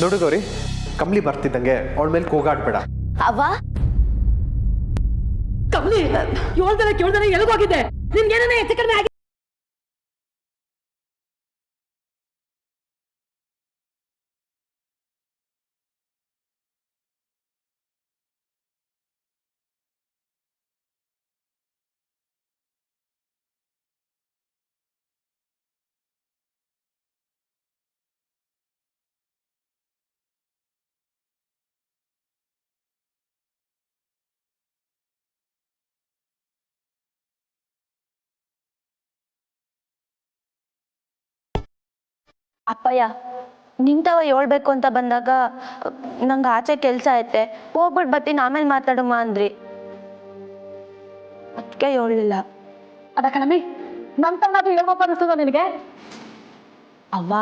ನೋಡು ಗೌರಿ, ಕಮ್ಲಿ ಬರ್ತಿದ್ದಂಗೆ ಅವಳ ಮೇಲೆ ಕೂಗಾಡ್ಬೇಡ. ಅವ್ವ ಕಮ್ಲಿ ಕೇಳ್ದಾನೆ ಎಲ್ಲಿಗೋಗಿದ್ದೆ? ನಿನ್ಗೇನ ಹೆಚ್ಚು ಕಡಿಮೆ ಆಗಿ ಅಪ್ಪಯ್ಯ ನಿಂತವ ಹೇಳ್ಬೇಕು ಅಂತ ಬಂದಾಗ ನಂಗೆ ಆಚೆ ಕೆಲಸ ಐತೆ, ಹೋಗ್ಬಿಟ್ಟು ಬರ್ತೀನಿ ಆಮೇಲೆ ಮಾತಾಡಮ್ಮ ಅಂದ್ರಿ, ಅದಕ್ಕೆ ಹೇಳಲಿಲ್ಲ. ಅದ ಕಣಮಿ, ನನ್ ತಮ್ಮದು ಹೇಳ್ಬೇಕು ಅನಿಸ್ತದ ನಿನಗೆ? ಅವ್ವ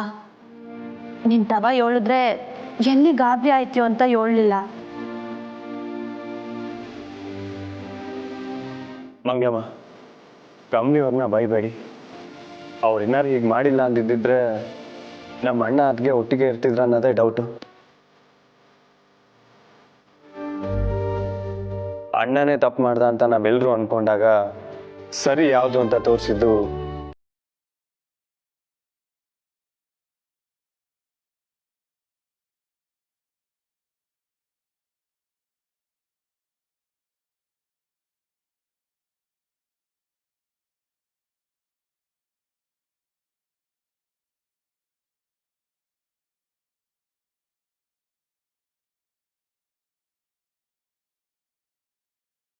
ನಿಂತವ ಹೇಳಿದ್ರೆ ಎಲ್ಲಿ ಗಾಬರಿ ಆಯ್ತು ಅಂತ ಹೇಳಲಿಲ್ಲ. ಮಂಗಮ್ಮ, ಕಂಪ್ನಿಯವ್ರನ್ನ ಬೈಬೇಡಿ. ಅವ್ರು ಏನಾರು ಈಗ ಮಾಡಿಲ್ಲ ಅಂದಿದ್ದಿದ್ರೆ ನಮ್ಮ ಅಣ್ಣ ಅದಕ್ಕೆ ಒಟ್ಟಿಗೆ ಇರ್ತಿದ್ರ ಅನ್ನೋದೇ ಡೌಟು. ಅಣ್ಣನೇ ತಪ್ಪು ಮಾಡ್ದ ಅಂತ ನಾವೆಲ್ಲರೂ ಅನ್ಕೊಂಡಾಗ ಸರಿ ಯಾವುದು ಅಂತ ತೋರಿಸಿದ್ದು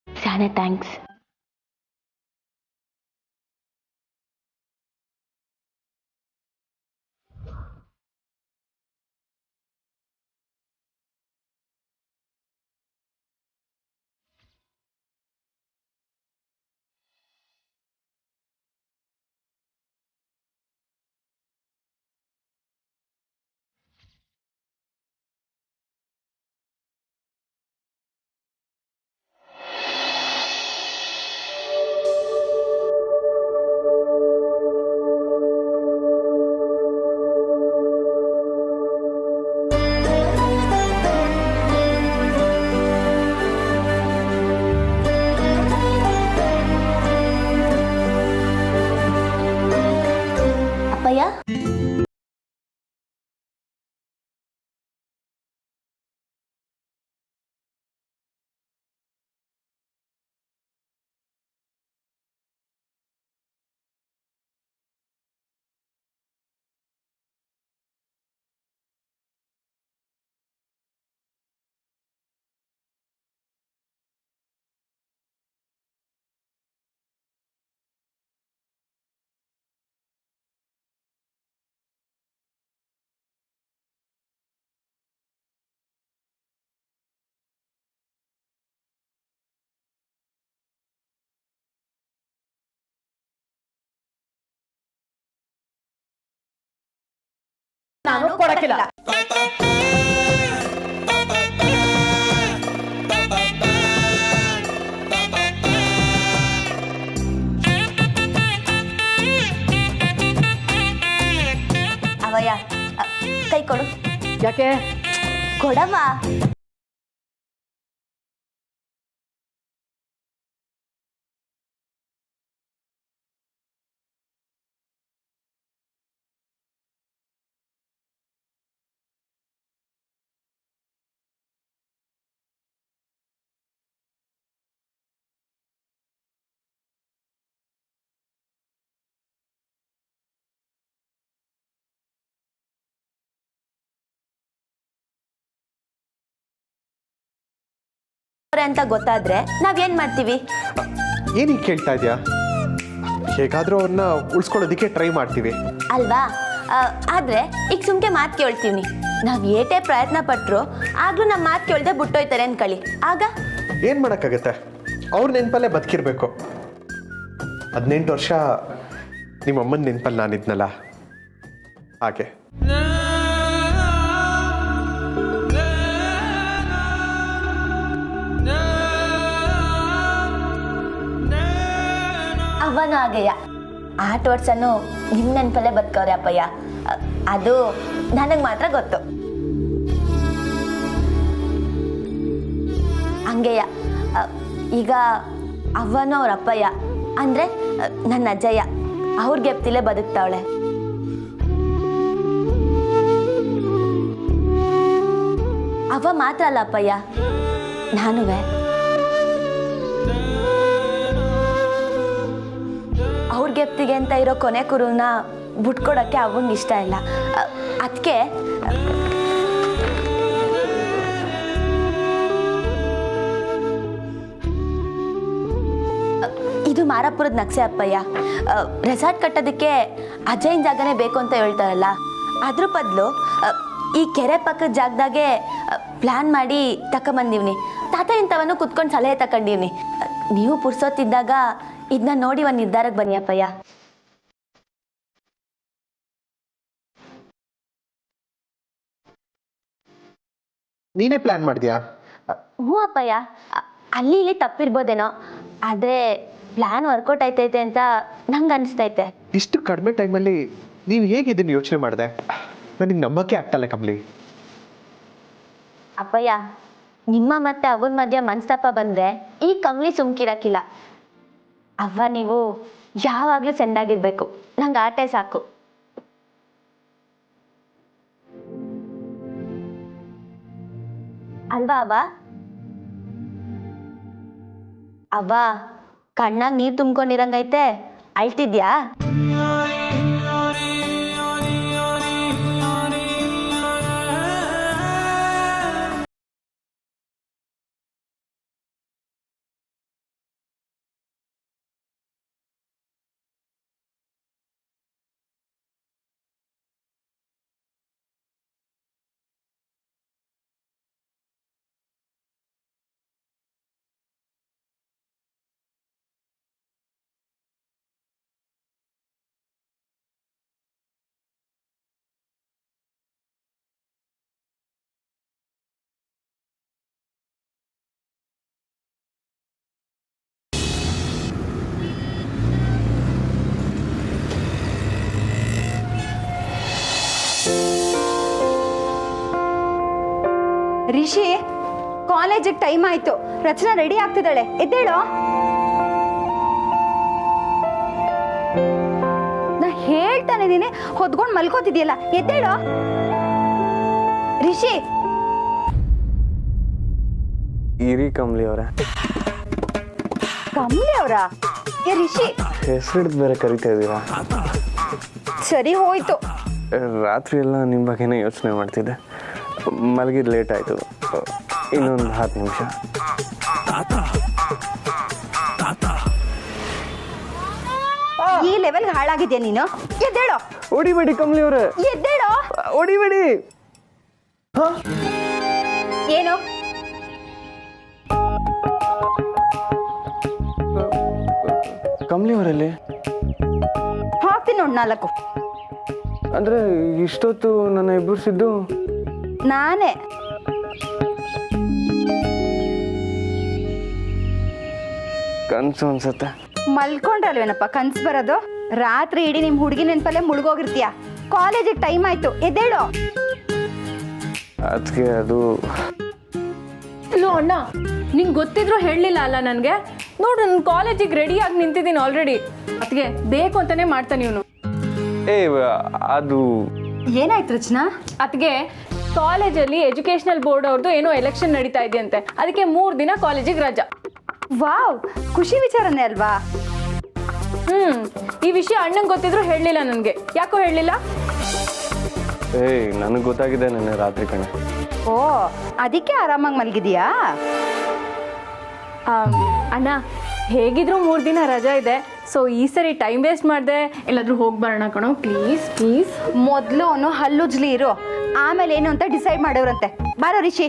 ಶಾನೆ ಥ್ಯಾಂಕ್ಸ್. ಅಪ್ಪಯ್ಯ ನಾನು ಕೊಡಕ್ಕಿಲ್ಲ. ಅವಯ್ಯ ಕೈ ಕೊಡು. ಯಾಕೆ? ಕೊಡಮ್ಮ. ಅಂತ ಗೊತ್ತಾದ್ರೆ ನಾವೇನ್ ಮಾಡ್ತೀವಿ? ಏನೀಗ ಕೇಳ್ತಾ ಇದೆಯಾ? ಹೇಗಾದ್ರೂ ಅವ್ರನ್ನ ಉಳಿಸ್ಕೊಳ್ಳೋದಕ್ಕೆ ಟ್ರೈ ಮಾಡ್ತೀವಿ ಅಲ್ವಾ? ಆದ್ರೆ ಈಗ ಸುಮ್ಕೆ ಮಾತು ಕೇಳ್ತೀವಿ. ನಾವ್ ಏಟೇ ಪ್ರಯತ್ನ ಪಟ್ರು ಆಗ್ಲೂ ನಮ್ಮ ಮಾತು ಕೇಳ್ದೆ ಬಿಟ್ಟೋಯ್ತಾರೆ ಅನ್ಕಳಿ, ಆಗ ಏನು ಮಾಡೋಕ್ಕಾಗತ್ತೆ? ಅವ್ರ ನೆನಪಲ್ಲೇ ಬದುಕಿರ್ಬೇಕು. 18 ವರ್ಷ ನಿಮ್ಮ ಅಮ್ಮನ ನೆನಪಲ್ಲಿ ನಾನಿದ್ನಲ್ಲ ಹಾಗೆ. ಅವನು ಹಾಗೆಯ 8 ವರ್ಷನೂ ನಿಮ್ಮ ನೆನಪಲ್ಲೇ ಬದುಕವ್ರೆ ಅಪ್ಪಯ್ಯ. ಅದು ನನಗೆ ಮಾತ್ರ ಗೊತ್ತು. ಹಂಗೆಯ ಈಗ ಅವನು ಅವ್ರ ಅಪ್ಪಯ್ಯ ಅಂದರೆ ನನ್ನ ಅಜ್ಜಯ್ಯ ಅವ್ರ ಗೆಪ್ತಿಲೇ ಬದುಕ್ತಾವಳೆ. ಅವ ಮಾತ್ರ ಅಲ್ಲ ಅಪ್ಪಯ್ಯ, ನಾನುವೆ. ಅವ್ರ ಗೆಪ್ತಿಗೆ ಅಂತ ಇರೋ ಕೊನೆ ಕುರುನ ಬಿಟ್ಕೊಡೋಕ್ಕೆ ಅವಂಗೆ ಇಷ್ಟ ಇಲ್ಲ. ಅದಕ್ಕೆ ಇದು ಮಾರಾಪುರದ ನಕ್ಷೆ ಅಪ್ಪಯ್ಯ. ರೆಸಾರ್ಟ್ ಕಟ್ಟೋದಕ್ಕೆ ಅಜಯನ್ ಜಾಗನೇ ಬೇಕು ಅಂತ ಹೇಳ್ತಾರಲ್ಲ, ಅದ್ರ ಬದಲು ಈ ಕೆರೆ ಪಕ್ಕದ ಜಾಗದಾಗೆ ಪ್ಲ್ಯಾನ್ ಮಾಡಿ ತಕೊಂಬಂದಿವ್ನಿ. ತಾತ ಇಂಥವನ್ನು ಕುತ್ಕೊಂಡು ಸಲಹೆ ತಗೊಂಡಿವ್ನಿ. ನೀವು ಪುರ್ಸೋತಿದ್ದಾಗ ಇದನ್ನ ನೋಡಿ ಒಂದು ನಿರ್ಧಾರಕ್ಕೆ ಬನ್ನಿ ಅಪ್ಪಯ್ಯ. ನೀನೇ ಪ್ಲಾನ್ ಮಾಡಿದ್ಯಾ? ಹ್ಞೂ ಅಪ್ಪಯ್ಯ, ಅಲ್ಲಿ ಇಲ್ಲಿ ತಪ್ಪಿರ್ಬೋದೇನೋ, ಆದರೆ ಪ್ಲ್ಯಾನ್ ವರ್ಕೌಟ್ ಆಯ್ತೈತೆ ಅಂತ ನಂಗೆ ಅನಿಸ್ತೈತೆ. ಇಷ್ಟು ಕಡಿಮೆ ಟೈಮಲ್ಲಿ ನೀವು ಹೇಗೆ ಇದನ್ನು ಯೋಚನೆ ಮಾಡಿದೆ? ನನಗೆ ನಂಬಕ್ಕೆ ಆಗ್ತಲ್ಲ ಕಮಲಿ. ಅಪ್ಪಯ್ಯ, ನಿಮ್ಮ ಮತ್ತೆ ಅವನ ಮಧ್ಯೆ ಮನಸ್ತಾಪ ಬಂದರೆ ಈ ಕಮ್ಲಿ ಸುಮ್ಕಿರಕ್ಕಿಲ್ಲ. ಅವ್ವ ನೀವು ಯಾವಾಗಲೂ ಸೆಂಡಾಗಿರ್ಬೇಕು, ನಂಗೆ ಆಟೆ ಸಾಕು. ಅಲ್ವಾ ಅವ್ವ? ಅವ್ವ ಕಣ್ಣಾಗ ನೀರು ತುಂಬ್ಕೊಂಡಿರಂಗೈತೆ, ಅಳ್ತಿದ್ಯಾ? ರಿಷಿ, ಕಾಲೇಜಿಗೆ ಟೈಮ್ ಆಯ್ತು. ರಚನಾ ರೆಡಿ ಆಗ್ತಿದ್ದಾಳೆ, ಎದ್ದೇಳೋ. ನಾ ಹೇಳ್ತಾನೆ ಇದೀನಿ, ಹೊದ್ಕೊಂಡು ಮಲ್ಕೋತಿದ್ಯಲ್ಲ, ಎದ್ದೇಳೋ. ರಿಷಿ. ಇರಿ ಕಮಲಿ ಅವರೇ. ಕಮಲಿ ಅವರ? ಏ ರಿಷಿ, ಹೆಸರಿಡ್ದು ಬೇರೆ ಕರಿತಾ ಇದ್ದೀರಾ? ಸರಿ ಹೋಯ್ತು. ರಾತ್ರಿ ಎಲ್ಲ ನಿಮ್ಮ ಬಗ್ಗೆನೇ ಯೋಚನೆ ಮಾಡ್ತಿದ್ದೆ. ಮಲಗಿದ್ದು ಲೇಟ್ ಆಯಿತು. ಇನ್ನೊಂದು 10 ನಿಮಿಷ. ಈ ಲೆವೆಲ್ಗೆ ಹಾಳಾಗಿದ್ಯಾ ನೀನು? ಎದ್ದೇಳೋ. ಹೊಡಿಬೇಡಿ ಕಮಲಿ ಅವರೇ. ಎದ್ದೇಳೋ. ಹೊಡಿಬೇಡಿ. ಏನು? ಕಮಲಿ ಅವರಲ್ಲಿ ಹಾಕ್ತೀನಿ ನೋಡಿ 4. ಅಂದರೆ ಇಷ್ಟೊತ್ತು ನನ್ನ ಎಬ್ಬರಿಸಿದ್ದು ನಾನೇ. ಕನಸು ಅನ್ಸತ್ತೆ. ಮಲ್ಕೊಂಡ್ರಲ್ವೇನಪ್ಪ ಕನ್ಸು ಬರೋದು? ರಾತ್ರಿ ಇಡೀ ನಿಮ್ಮ ಹುಡುಗಿ ನೆನಪಲ್ಲೇ ಮುಳುಗೋಗಿರ್ತೀಯ. ಕಾಲೇಜಿಗೆ ಟೈಮ್ ಆಯ್ತು, ಎದ್ದೇಳೋ. ಅದಕ್ಕೆ ಅದು ಲೋ ಅಣ್ಣ, ನಿಂಗೆ ಗೊತ್ತಿದ್ರು ಹೇಳಲಿಲ್ಲ ಅಲ್ಲ ನನಗೆ. ನೋಡು, ನಾನು ಕಾಲೇಜಿಗೆ ರೆಡಿಯಾಗಿ ನಿಂತಿದ್ದೀನಿ ಆಲ್ರೆಡಿ. ಅದಕ್ಕೆ ಬೇಕು ಅಂತಾನೆ ಮಾಡ್ತಾನೆ ಇವನು. ಅದು ಏನಾಯ್ತು ರಚನಾ? ಅದಕ್ಕೆ ಕಾಲೇಜಲ್ಲಿ ಎಜುಕೇಶನಲ್ ಬೋರ್ಡ್ ಅವ್ರದ್ದು ಏನೋ ಎಲೆಕ್ಷನ್ ನಡೀತಾ ಇದೆಯಂತೆ. ಅದಕ್ಕೆ 3 ದಿನ ಕಾಲೇಜಿಗೆ ರಜಾ. ವಾವ್, ಖುಷಿ ವಿಚಾರನೇ ಅಲ್ವಾ? ಈ ವಿಷಯ ಅಣ್ಣಂಗೆ ಗೊತ್ತಿದ್ರು ಹೇಳಲಿಲ್ಲ ನನಗೆ. ಯಾಕೋ ಹೇಳಲಿಲ್ಲ? ನನಗೆ ಗೊತ್ತಾಗಿದೆ ನೆನ್ನೆ ರಾತ್ರಿ ಕಣೆ. ಓ, ಅದಕ್ಕೆ ಆರಾಮಾಗಿ ಮಲಗಿದೀಯಾ? ಅಣ್ಣ, ಹೇಗಿದ್ರು 3 ದಿನ ರಜಾ ಇದೆ. ಸೊ ಈ ಸರಿ ಟೈಮ್ ವೇಸ್ಟ್ ಮಾಡಿದೆ ಎಲ್ಲಾದ್ರೂ ಹೋಗಿ ಬರೋಣ ಕಣೋ, ಪ್ಲೀಸ್ ಪ್ಲೀಸ್. ಮೊದಲು ಅವನು ಹಲ್ಲುಜ್ಲಿ ಇರು, ಆಮೇಲೆ ಏನು ಅಂತ ಡಿಸೈಡ್ ಮಾಡೋರಂತೆ. ಬಾರೋ Rishi.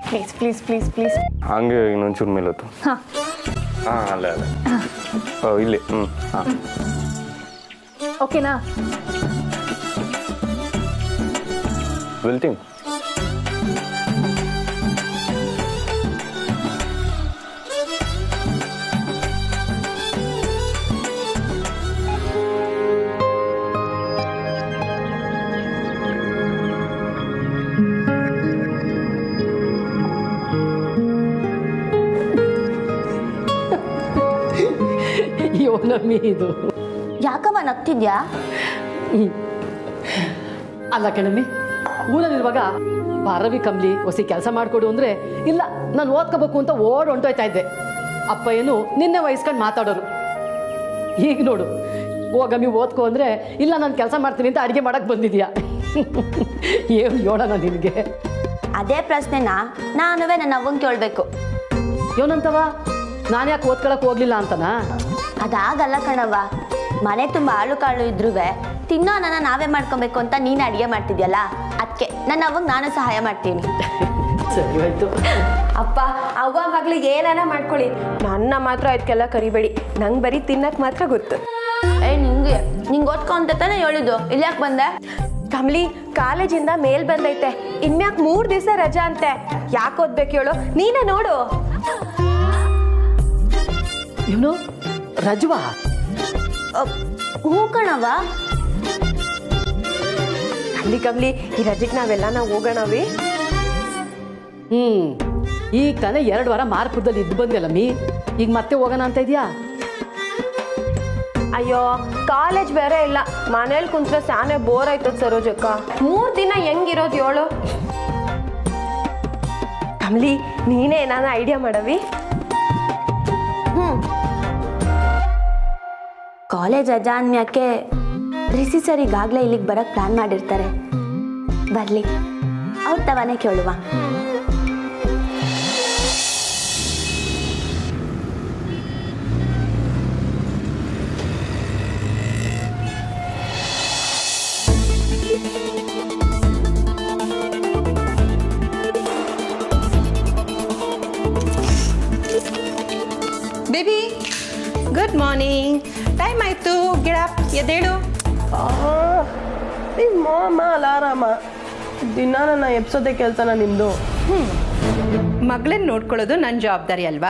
Please please please please. ಹಂಗೆ ಇನ್ನೊಂಚೂರು ಮೇಲೆ ಹೊತ್ತು. ಹಾಂ ಅಲ್ಲೇ ಇಲ್ಲಿ. ಹಾಂ, ಓಕೆನಾ? ವೆಲ್ಟಿಂಗ್. ನಮ್ಮಿ ಇದು. ಯಾಕಮ್ಮ ನಗ್ತಿದ್ಯಾ? ಅಲ್ಲ ಕಣಮ್ಮಿ, ಊರಲ್ಲಿರುವಾಗ ಪಾರವಿ ಕಮ್ಲಿ ಹೊಸಿ ಕೆಲಸ ಮಾಡಿಕೊಡು ಅಂದರೆ ಇಲ್ಲ ನಾನು ಓದ್ಕೋಬೇಕು ಅಂತ ಹೊಂಟೋಯ್ತಾ ಇದ್ದೆ. ಅಪ್ಪ ಏನು ನಿನ್ನೆ ವಹಿಸ್ಕೊಂಡು ಮಾತಾಡೋರು. ಈಗ ನೋಡು, ಹೋಗಮ್ಮಿ ಓದ್ಕೊ ಅಂದರೆ ಇಲ್ಲ ನಾನು ಕೆಲಸ ಮಾಡ್ತೀನಿ ಅಂತ ಅಡುಗೆ ಮಾಡಕ್ಕೆ ಬಂದಿದ್ಯಾ. ಏನು ಹೇಳೋಣ ನಿನಗೆ? ಅದೇ ಪ್ರಶ್ನೆನ ನಾನುವೇ ನನ್ನ ಅವ್ವಂಗೆ ಕೇಳಬೇಕು. ಏನಂತವ? ನಾನು ಯಾಕೆ ಓದ್ಕೊಳಕ್ಕೆ ಹೋಗ್ಲಿಲ್ಲ ಅಂತನಾ? ಅದಾಗಲ್ಲ ಕಣವ್ವ. ಮನೆ ತುಂಬ ಆಳು ಕಾಳು ಇದ್ರೂ ತಿನ್ನೋ ನನ್ನ ನಾವೇ ಮಾಡ್ಕೊಬೇಕು ಅಂತ ನೀನು ಅಡುಗೆ ಮಾಡ್ತಿದ್ಯಲ್ಲ, ಅದಕ್ಕೆ ನನ್ನ ಅವ್ವಂಗೆ ನಾನು ಸಹಾಯ ಮಾಡ್ತೀನಿ. ಸರಿ ಆಯ್ತು. ಅಪ್ಪ ಅವ್ವ ಮಗಳಿಗೆ ಏನಾನ ಮಾಡ್ಕೊಳ್ಳಿ, ನನ್ನ ಮಾತ್ರ ಅದಕ್ಕೆಲ್ಲ ಕರಿಬೇಡಿ. ನಂಗೆ ಬರೀ ತಿನ್ನಕ್ಕೆ ಮಾತ್ರ ಗೊತ್ತು. ನಿಂಗೆ ಓದ್ಕೊ ಅಂತ ತಾನೇ ಹೇಳಿದ್ದು, ಇಲ್ಲಿ ಯಾಕೆ ಬಂದೆ? ಕಮ್ಲಿ ಕಾಲೇಜಿಂದ ಮೇಲ್ ಬಂದೈತೆ, ಇನ್ಮ್ಯಾಕ್ 3 ದಿವಸ ರಜಾ ಅಂತೆ. ಯಾಕೆ ಓದ್ಬೇಕು ಹೇಳು, ನೀನೇ ನೋಡು. ಇವನು ರಜವಾ? ಹ್ಞೂ ಕಣವ್ವ. ಕಮ್ಲಿ ಈ ರಜೆಗೆ ನಾವೆಲ್ಲ ಹೋಗೋಣವಿ. ಈಗ ತಾನೇ 2 ವಾರ ಮಾರ್ಪುರದಲ್ಲಿ ಇದ್ದು ಬಂದೆಲ್ಲಮ್ಮಿ, ಈಗ ಮತ್ತೆ ಹೋಗೋಣ ಅಂತ ಇದೆಯಾ? ಅಯ್ಯೋ ಕಾಲೇಜ್ ಬೇರೆ ಇಲ್ಲ, ಮನೇಲಿ ಕುಂತ್ರೆ ಸಾನೆ ಬೋರ್ ಆಯ್ತದ ಸರೋಜಕ್ಕ. 3 ದಿನ ಹೆಂಗಿರೋದು ಹೇಳು. ಕಮ್ಲಿ ನೀನೇ ಏನಾನ ಐಡಿಯಾ ಮಾಡವಿ. ಕಾಲೇಜ್ ರಜಾ ಅಂದ್ಮ್ಯಾಕೆ ರಿಸಿ ಸರ್ ಈಗಾಗಲೇ ಇಲ್ಲಿಗೆ ಬರೋಕ್ಕೆ ಪ್ಲ್ಯಾನ್ ಮಾಡಿರ್ತಾರೆ. ಬರಲಿ, ಅವ್ರ ತವಾನೇ ಕೇಳುವ. Baby good morning. ಟೈಮ್ ಆಯಿತು, ಗೆಳಪ್ ಎದ್ದೇಳು. ನಿಮ್ಮ ಅಮ್ಮ ಅಲಾರಾಮ ದಿನ ನನ್ನ ಎಬ್ಸೋದೇ ಕೆಲಸನ ನಿಮ್ಮದು. ಮಗಳನ್ನ ನೋಡ್ಕೊಳ್ಳೋದು ನನ್ನ ಜವಾಬ್ದಾರಿ ಅಲ್ವಾ?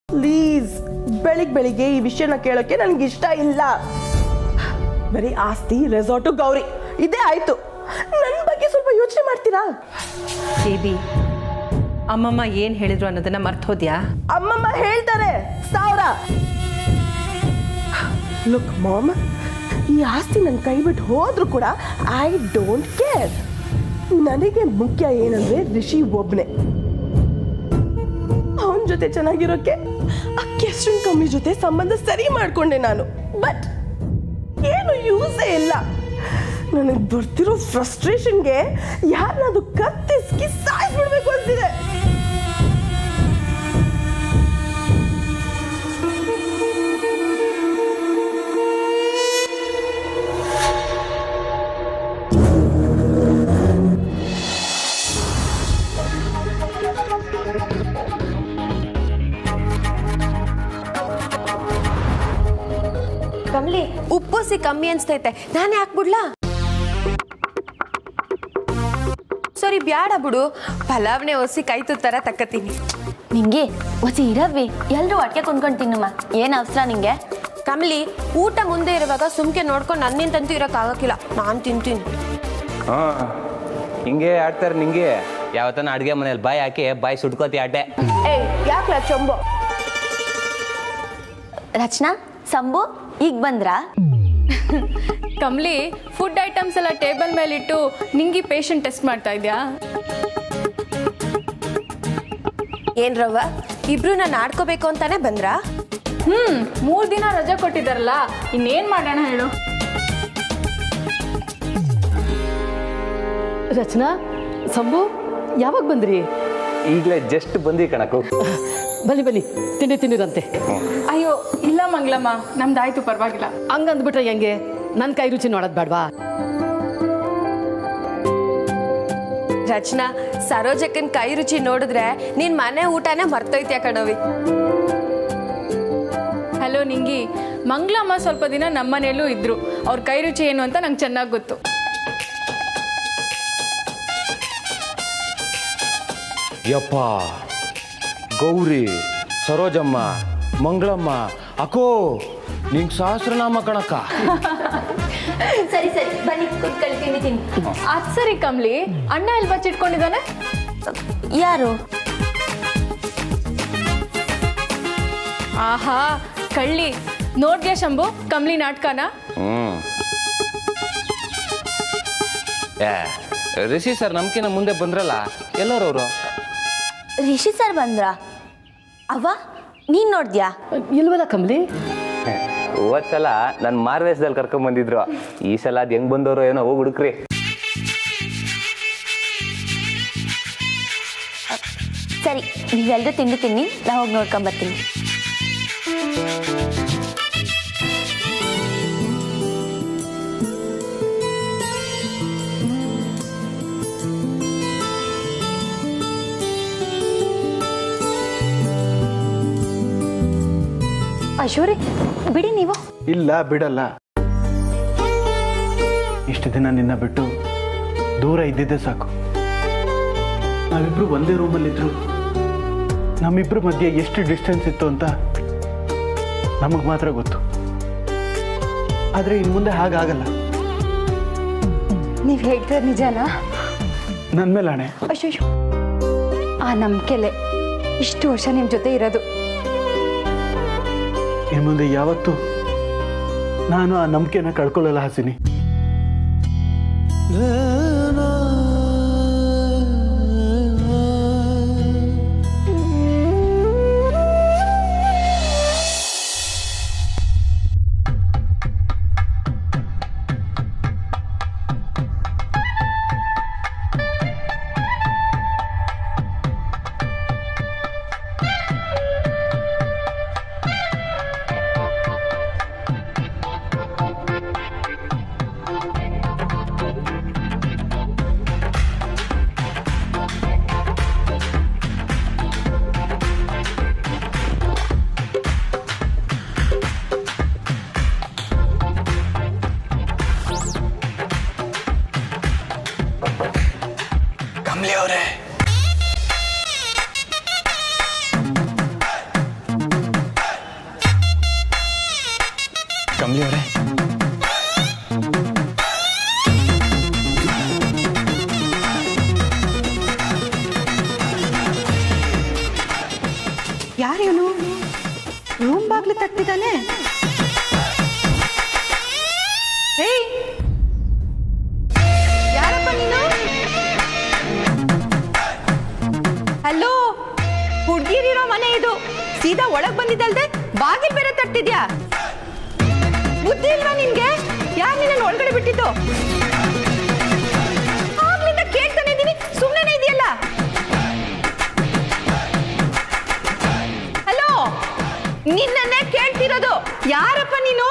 ಪ್ಲೀಸ್, ಬೆಳಿಗ್ಗೆ ಈ ವಿಷಯನ ಕೇಳೋಕೆ ನನಗೆ ಇಷ್ಟ ಇಲ್ಲ. ಬರೀ ಆಸ್ತಿ, ರೆಸಾರ್ಟು, ಗೌರಿ ಇದೇ ಆಯ್ತು. ನನ್ನ ಬಗ್ಗೆ ಸ್ವಲ್ಪ ಯೋಚನೆ ಮಾಡ್ತೀರಾ? ಬೇಬಿ, ಅಮ್ಮಮ್ಮ ಏನು ಹೇಳಿದ್ರು ಅನ್ನೋದನ್ನ ಮರ್ತು ಹೋದ್ಯಾ? ಅಮ್ಮಮ್ಮ ಹೇಳ್ತಾರೆ 1000. ಲುಕ್ ಮಾಮ್, ಈ ಆಸ್ತಿ ನನ್ನ ಕೈ ಬಿಟ್ಟು ಹೋದ್ರೂ ಕೂಡ ಐ ಡೋಂಟ್ ಕೇರ್. ನನಗೆ ಮುಖ್ಯ ಏನಂದ್ರೆ ರಿಷಿ ಒಬ್ಬನೇ. ಅವನ ಜೊತೆ ಚೆನ್ನಾಗಿರೋಕೆ ಆ ಕೆಸ್ಟನ್ ಕಮ್ಮಿ ಜೊತೆ ಸಂಬಂಧ ಸರಿ ಮಾಡ್ಕೊಂಡೆ ನಾನು. ಬಟ್ ಏನು ಯೂಸೇ ಇಲ್ಲ. ನನಗೆ ಬರ್ತಿರೋ ಫ್ರಸ್ಟ್ರೇಷನ್ಗೆ ಯಾರನ್ನಾದ್ರು ಕತ್ತಿಸ್ಕಿ ಸಾಯಿಸ್ಬಿಡ್ಬೇಕು ಅಂತಿದೆ. ಕಮ್ಲಿ, ಉಪ್ಪುಸಿ ಕಮ್ಮಿ ಅನ್ಸ್ತೈತೆ, ನಾನೇ ಹಾಕ್ಬಿಡ್ಲಾ? ಸರಿ ಬ್ಯಾಡ ಬಿಡು, ಪಲಾವ್ನೆ ಒಸಿ ಕೈ ತುತ್ತರ ತಕ್ಕತೀನಿ. ನಿಂಗೆ ಹೊಸಿ ಇರವಿ, ಎಲ್ಲರೂ ಒಟ್ಟಿಗೆ ಕುಂದ್ಕೊಂಡು ತಿನ್ನಮ್ಮ. ಏನು ಅವಸರ ನಿಂಗೆ? ಕಮ್ಲಿ, ಊಟ ಮುಂದೆ ಇರುವಾಗ ಸುಮ್ಕೆ ನೋಡ್ಕೊಂಡು ನನ್ನಿಂದಂತೂ ಇರೋಕ್ಕಾಗಕ್ಕಿಲ್ಲ. ನಾನು ತಿಂತೀನಿ. ಹಿಂಗೆ ಆಡ್ತಾರೆ ನಿಂಗೆ. ಯಾವತ್ತನ ಅಡುಗೆ ಮನೇಲಿ ಬಾಯಿ ಹಾಕಿ ಬಾಯಿ ಸುಟ್ಕೋತಿ ಆಟೆ. ಏಯ್ ಯಾಕ್ಲ ಚೊಂಬು? ರಚನಾ, ಸಂಭು ಈಗ ಬಂದ್ರಾ? ಕಮ್ಲಿ, ಫುಡ್ ಐಟಮ್ಸ್ ಎಲ್ಲ ಟೇಬಲ್ ಮೇಲಿಟ್ಟು ನಿಂಗೆ ಪೇಷಂಟ್ ಟೆಸ್ಟ್ ಮಾಡ್ತಾ ಇದ್ಯಾ? ಏನ್ ರವ್ವ, ಇಬ್ರು ನಾನು ಆಡ್ಕೋಬೇಕು ಅಂತಾನೆ ಬಂದ್ರಾ? 3 ದಿನ ರಜೆ ಕೊಟ್ಟಿದ್ದಾರಲ್ಲ, ಇನ್ನೇನ್ ಮಾಡೋಣ ಹೇಳು? ರಚನಾ, ಸಂಭು ಯಾವಾಗ ಬಂದ್ರಿ? ಈಗಲೇ ಜಸ್ಟ್ ಬಂದಿ ಕಣಕು. ಬನ್ನಿ ಬನ್ನಿ, ತಿನ್ನಿರಂತೆ. ಅಯ್ಯೋ ಇಲ್ಲ ಮಂಗ್ಲಮ್ಮ, ನಮ್ದಾಯ್ತು, ಪರವಾಗಿಲ್ಲ. ಹಂಗಂದ್ಬಿಟ್ರೆ ಹೆಂಗೆ? ನನ್ನ ಕೈ ರುಚಿ ನೋಡೋದು ಬೇಡವಾ? ರಚನಾ, ಸರೋಜಕ್ಕನ್ ಕೈ ರುಚಿ ನೋಡಿದ್ರೆ ನಿನ್ ಮನೆ ಊಟನೇ ಮರ್ತೋಯ್ತ್ಯಾ ಕಣವಿ. ಹಲೋ ನಿಂಗಿ, ಮಂಗ್ಲಮ್ಮ ಸ್ವಲ್ಪ ದಿನ ನಮ್ಮನೇಲೂ ಇದ್ರು. ಅವ್ರ ಕೈ ರುಚಿ ಏನು ಅಂತ ನಂಗೆ ಚೆನ್ನಾಗಿ ಗೊತ್ತು. ಯಪ್ಪ, ಗೌರಿ, ಸರೋಜಮ್ಮ, ಮಂಗಳಮ್ಮ, ಅಕೋ ನಿಂಗೆ ಸಹಸ್ರನಾಮ ಕಣಕ್ಕ. ಸರಿ ಸರಿ, ಬನ್ನಿ ಕೂತ್ಕೊಳ್ಳಿ, ತಿಂಡಿ. ಅದ್ ಸರಿ ಕಮ್ಲಿ, ಅಣ್ಣ ಎಲ್ಲಿ ಬಚ್ಚಿಟ್ಕೊಂಡಿದ್ದಾನೆ? ಯಾರು? ಆಹಾ ಕಳ್ಳಿ, ನೋಡ್ದ್ಯಾ ಶಂಭು ಕಮ್ಲಿ ನಾಟಕನ? ರಿಷಿ ಸರ್ ನಮ್ಕಿನ ಮುಂದೆ ಬಂದ್ರಲ್ಲ, ಎಲ್ಲರವರು? ರಿಷಿ ಸರ್ ಬಂದ್ರಾ? ಅವ್ವ, ನೀನ್ ನೋಡ್ದ್ಯಾ? ಇಲ್ವಲ್ಲ ಕಮ್ಲಿ. ಹೋದ್ ಸಲ ನನ್ನ ಮಾರ್ವೇಶದಲ್ಲಿ ಕರ್ಕೊಂಡ್ ಬಂದಿದ್ರು. ಈ ಸಲ ಅದ್ ಹೆಂಗ್ ಬಂದವರು ಏನೋ, ಹೋಗಿ ಹುಡುಕ್ರಿ. ಸರಿ, ನೀವೆಲ್ಲರೂ ತಿಂಡಿ ತಿನ್ನಿ, ನಾ ಹೋಗಿ ನೋಡ್ಕೊಂಬರ್ತೀನಿ. ಅಶೋರಿ, ಬಿಡಿ ನೀವು. ಇಲ್ಲ, ಬಿಡಲ್ಲ. ಇಷ್ಟು ದಿನ ನಿನ್ನ ಬಿಟ್ಟು ದೂರ ಇದ್ದಿದ್ದೆ ಸಾಕು. ನಾವಿಬ್ರು ಒಂದೇ ರೂಮಲ್ಲಿದ್ರು ನಮ್ಮಿಬ್ರ ಮಧ್ಯೆ ಎಷ್ಟು ಡಿಸ್ಟೆನ್ಸ್ ಇತ್ತು ಅಂತ ನಮಗೆ ಮಾತ್ರ ಗೊತ್ತು. ಆದರೆ ಇನ್ನು ಮುಂದೆ ಹಾಗಾಗಲ್ಲ. ನೀವು ಹೇಳ್ತಿರೋದು ನಿಜನಾ? ನನ್ನ ಮೇಲೆ ಆಣೆ. ಅಶೋಶು, ಆ ನಂಬಿಕೆಲೆ ಇಷ್ಟು ವರ್ಷ ನಿಮ್ಮ ಜೊತೆ ಇರೋದು. ಇನ್ನು ಮುಂದೆ ಯಾವತ್ತೂ ನಾನು ಆ ನಂಬಿಕೆನ ಕಳ್ಕೊಳ್ಳಲ್ಲ ಹಾಸಿನಿ. ಕಮಲಿ ಅವರೇ, ಕಮಲಿ ಅವರೇ, ಯಾರೇನು ರೂಮ್ ಬಾಗ್ಲು ತಟ್ಟಿದ್ದಾನೆ? ಹೇಯ್, ಯಾರಪ್ಪ ನೀನು? ಹಲೋ, ಹುಡ್ಗಿರಿರೋ ಮನೆ ಇದು. ಸೀದಾ ಒಳಗ್ ಬಂದಿದ್ದಲ್ದೆ ಬಾಗಿಲ್ ಬೇರೆ ತಟ್ಟಿದ್ಯಾ? ಬುದ್ಧಿ ಇಲ್ವಾ ನಿನ್ಗೆ? ಯಾರು ನಿನ್ನ ಒಳಗಡೆ ಬಿಟ್ಟಿದ್ದು? ಆಗ್ಲಿಂದ ಕೇಳ್ತಾನೆ ಇದೀನಿ, ಸುಮ್ಮನೆ ಇದೆಯಲ್ಲ. ಹಲೋ, ನಿನ್ನನ್ನೇ ಕೇಳ್ತಿರೋದು. ಯಾರಪ್ಪ ನೀನು?